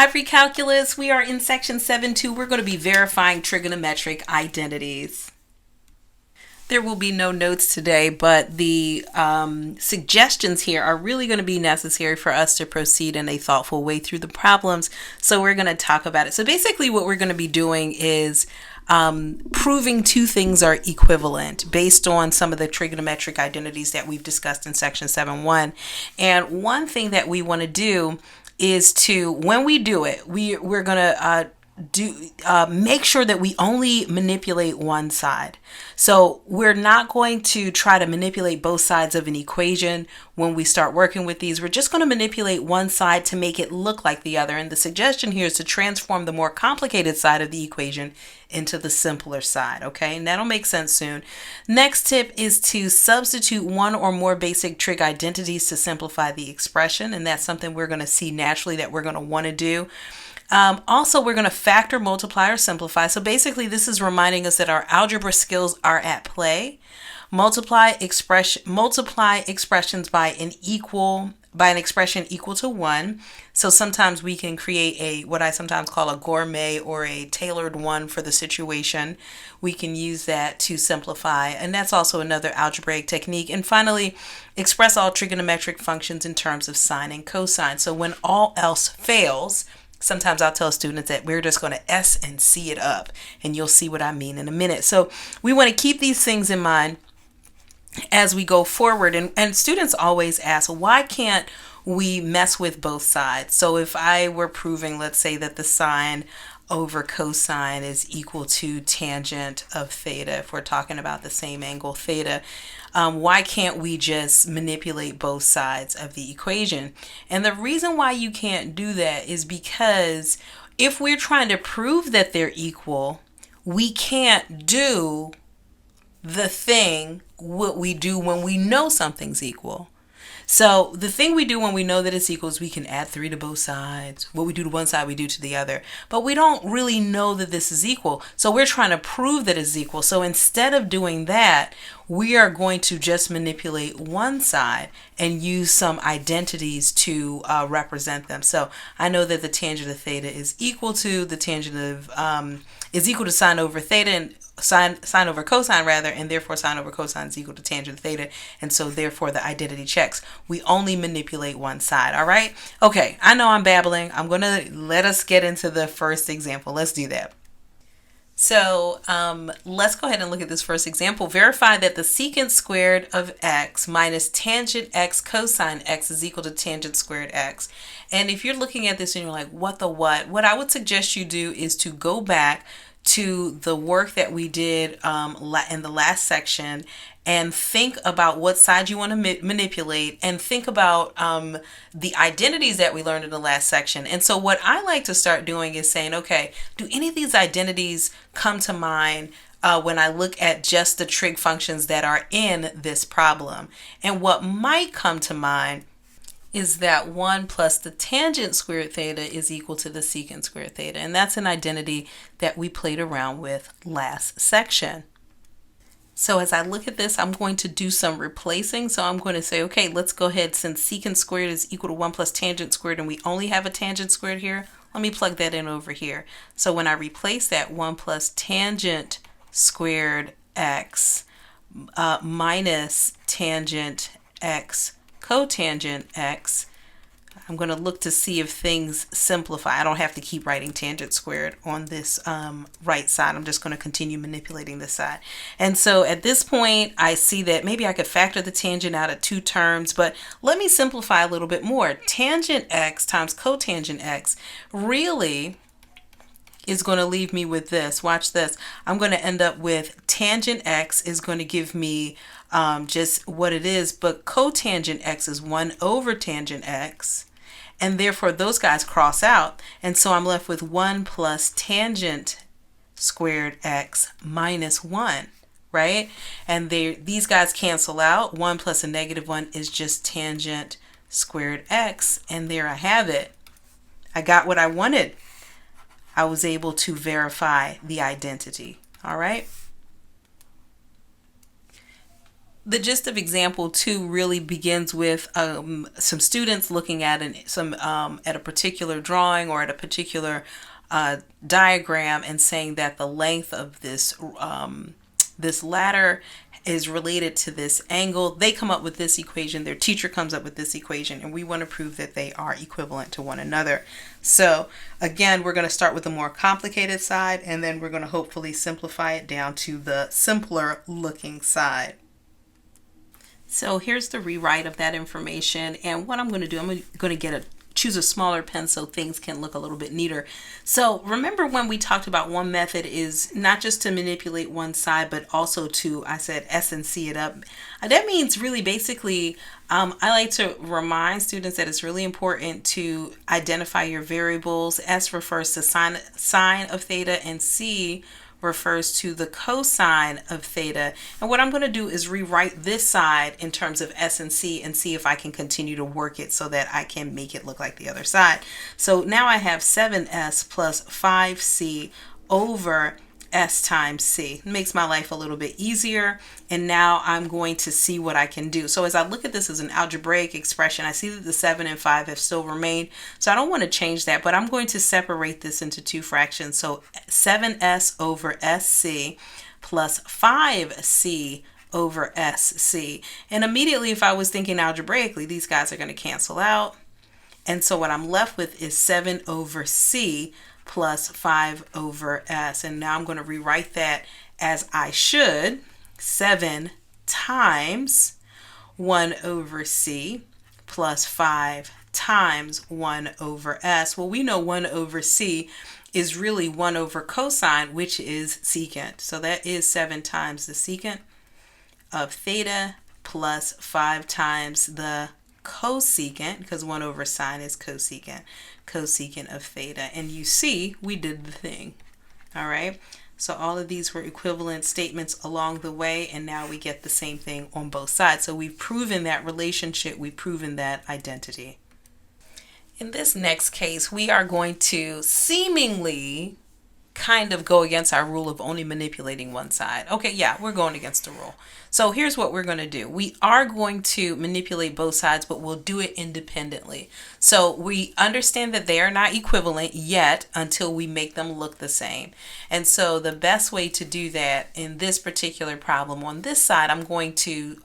Hi, free calculus. We are in section 7.2. We're going to be verifying trigonometric identities. There will be no notes today, but the suggestions here are really going to be necessary for us to proceed in a thoughtful way through the problems. So we're going to talk about it. So basically what we're going to be doing is proving two things are equivalent based on some of the trigonometric identities that we've discussed in section 7.1. And one thing that we want to do is to, when we do it, we're going to make sure that we only manipulate one side. So we're not going to try to manipulate both sides of an equation when we start working with these. We're just going to manipulate one side to make it look like the other. And the suggestion here is to transform the more complicated side of the equation into the simpler side. Okay, and that'll make sense soon. Next tip is to substitute one or more basic trig identities to simplify the expression. And that's something we're going to see naturally that we're going to want to do. Also, we're going to factor, multiply, or simplify. So basically, this is reminding us that our algebra skills are at play. Multiply expressions by an expression equal to 1. So sometimes we can create what I sometimes call a gourmet or a tailored one for the situation. We can use that to simplify, and that's also another algebraic technique. And finally, express all trigonometric functions in terms of sine and cosine. So when all else fails, sometimes I'll tell students that we're just going to S and C it up, and you'll see what I mean in a minute. So we want to keep these things in mind as we go forward. And students always ask, why can't we mess with both sides? So if I were proving, let's say, that the sine over cosine is equal to tangent of theta, if we're talking about the same angle theta, why can't we just manipulate both sides of the equation? And the reason why you can't do that is because if we're trying to prove that they're equal, we can't do the thing what we do when we know something's equal. So the thing we do when we know that it's equal is we can add 3 to both sides. What we do to one side, we do to the other. But we don't really know that this is equal. So we're trying to prove that it's equal. So instead of doing that, we are going to just manipulate one side and use some identities to represent them. So I know that the tangent of theta is equal to the tangent of sine over theta, and sine over cosine rather, and therefore sine over cosine is equal to tangent of theta, and so therefore the identity checks. We only manipulate one side. All right, okay, I know I'm babbling. I'm gonna let us get into the first example. Let's do that. So let's go ahead and look at this first example. Verify that the secant squared of x minus tangent x cosine x is equal to tangent squared x. And if you're looking at this and you're like, what the what? What I would suggest you do is to go back to the work that we did in the last section and think about what side you want to manipulate, and think about the identities that we learned in the last section. And so what I like to start doing is saying, okay, do any of these identities come to mind when I look at just the trig functions that are in this problem? And what might come to mind is that 1 plus the tangent squared theta is equal to the secant squared theta. And that's an identity that we played around with last section. So as I look at this, I'm going to do some replacing. So I'm going to say, okay, let's go ahead, since secant squared is equal to 1 plus tangent squared, and we only have a tangent squared here, let me plug that in over here. So when I replace that 1 plus tangent squared x minus tangent x cotangent x, I'm going to look to see if things simplify. I don't have to keep writing tangent squared on this right side. I'm just going to continue manipulating this side. And so at this point, I see that maybe I could factor the tangent out at 2 terms, but let me simplify a little bit more. Tangent x times cotangent x really is going to leave me with this. Watch this. I'm going to end up with tangent x is going to give me just what it is, but cotangent x is 1 over tangent x, and therefore those guys cross out, and so I'm left with 1 plus tangent squared x minus 1, right? And these guys cancel out. 1 plus a negative 1 is just tangent squared x, and there I have it. I got what I wanted. I was able to verify the identity. All right. the gist of example 2 really begins with some students looking at at a particular drawing or at a particular diagram and saying that the length of this ladder is related to this angle. They come up with this equation, their teacher comes up with this equation, and we want to prove that they are equivalent to one another. So again, we're going to start with the more complicated side, and then we're going to hopefully simplify it down to the simpler looking side. So here's the rewrite of that information, and what I'm going to do, I'm going to choose a smaller pen so things can look a little bit neater. So remember when we talked about one method is not just to manipulate one side, but also to, I said, S and C it up. That means really basically, I like to remind students that it's really important to identify your variables. S refers to sine of theta, and C refers to the cosine of theta. And what I'm going to do is rewrite this side in terms of S and see if I can continue to work it so that I can make it look like the other side. So now I have 7S plus 5C over S times C. It makes my life a little bit easier, and now I'm going to see what I can do. So as I look at this as an algebraic expression, I see that the 7 and 5 have still remained, so I don't want to change that, but I'm going to separate this into two fractions. So 7S over SC plus 5C over SC. And immediately, if I was thinking algebraically, these guys are going to cancel out, and so what I'm left with is 7 over C plus 5 over S. And now I'm going to rewrite that as I should. 7 times 1 over C plus 5 times 1 over S. Well, we know 1 over C is really 1 over cosine, which is secant. So that is 7 times the secant of theta plus 5 times the cosecant, because 1 over sine is cosecant of theta. And you see, we did the thing. All right. So all of these were equivalent statements along the way, and now we get the same thing on both sides. So we've proven that relationship, we've proven that identity. In this next case, we are going to seemingly kind of go against our rule of only manipulating one side. Okay, yeah, we're going against the rule. So here's what we're going to do. We are going to manipulate both sides, but we'll do it independently. So we understand that they are not equivalent yet until we make them look the same. And so the best way to do that in this particular problem on this side, I'm going to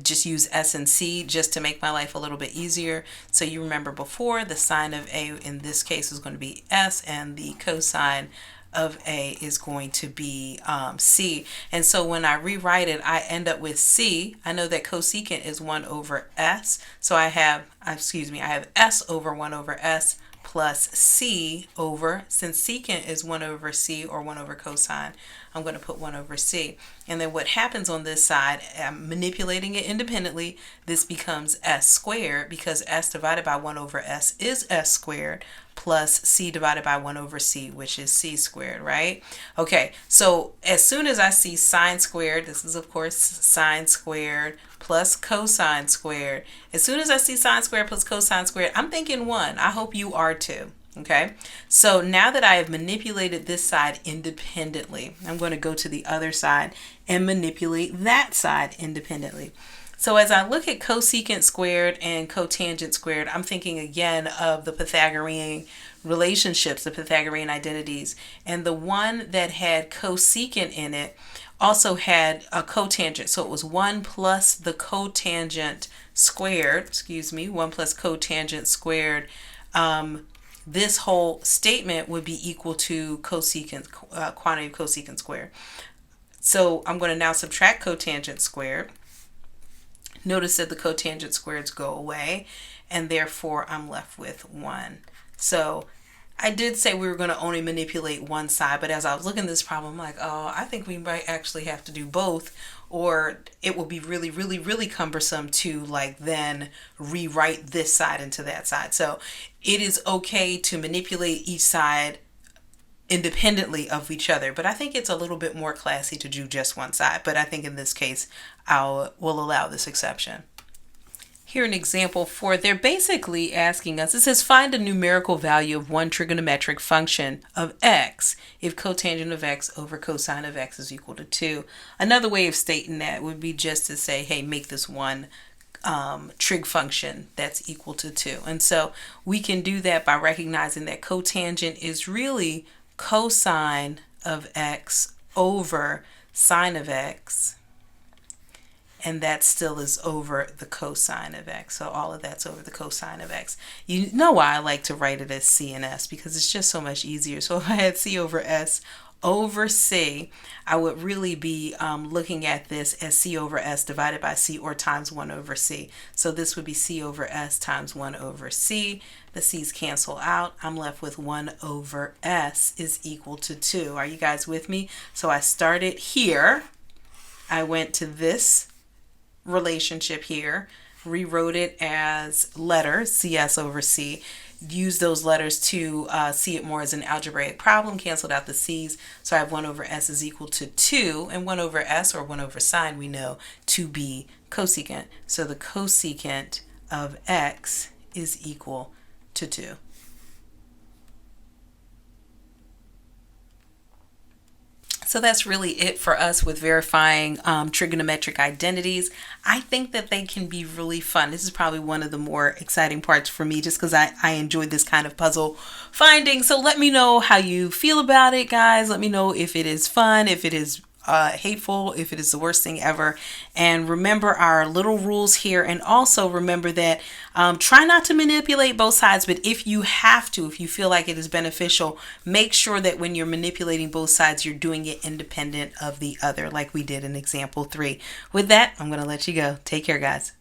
just use S and C just to make my life a little bit easier. So you remember before, the sine of A in this case is going to be S, and the cosine of A is going to be C. And so when I rewrite it, I end up with C. I know that cosecant is 1 over S. So I have S over 1 over S plus C over, since secant is 1 over C or 1 over cosine, I'm going to put 1 over C. And then what happens on this side, I'm manipulating it independently. This becomes S squared, because S divided by 1 over S is S squared, plus C divided by 1 over C, which is C squared, right? Okay, so as soon as I see sine squared, this is of course sine squared plus cosine squared. As soon as I see sine squared plus cosine squared, I'm thinking 1. I hope you are too. Okay, so now that I have manipulated this side independently, I'm going to go to the other side and manipulate that side independently. So as I look at cosecant squared and cotangent squared, I'm thinking again of the Pythagorean relationships, the Pythagorean identities. And the one that had cosecant in it also had a cotangent. So it was 1 plus the cotangent squared, 1 plus cotangent squared. This whole statement would be equal to cosecant, quantity of cosecant squared. So I'm going to now subtract cotangent squared. Notice that the cotangent squareds go away, and therefore I'm left with 1. So I did say we were going to only manipulate one side, but as I was looking at this problem, I'm like, oh, I think we might actually have to do both, or it will be really, really, really cumbersome to then rewrite this side into that side. So it is okay to manipulate each side independently of each other, but I think it's a little bit more classy to do just one side. But I think in this case, we'll allow this exception. Here in example 4, they're basically asking us, it says find a numerical value of one trigonometric function of x if cotangent of x over cosine of x is equal to 2. Another way of stating that would be just to say, hey, make this one trig function that's equal to 2. And so we can do that by recognizing that cotangent is really cosine of x over sine of x, and that still is over the cosine of x. So all of that's over the cosine of x. You know why I like to write it as c and s, because it's just so much easier. So if I had c over s over c, I would really be looking at this as c over s divided by c, or times 1 over c. So this would be c over s times 1 over c. The c's cancel out. I'm left with 1 over s is equal to 2. Are you guys with me? So I started here. I went to this relationship here, rewrote it as letters, cs over c, use those letters to see it more as an algebraic problem, canceled out the c's, so I have 1 over s is equal to 2, and 1 over s, or 1 over sine, we know to be cosecant. So the cosecant of x is equal to 2. So that's really it for us with verifying trigonometric identities. I think that they can be really fun. This is probably one of the more exciting parts for me, just because I enjoy this kind of puzzle finding. So let me know how you feel about it, guys. Let me know if it is fun, if it is hateful, if it is the worst thing ever. And remember our little rules here, and also remember that try not to manipulate both sides, but if you have to, if you feel like it is beneficial, make sure that when you're manipulating both sides, you're doing it independent of the other, like we did in example 3. With that, I'm going to let you go. Take care, guys.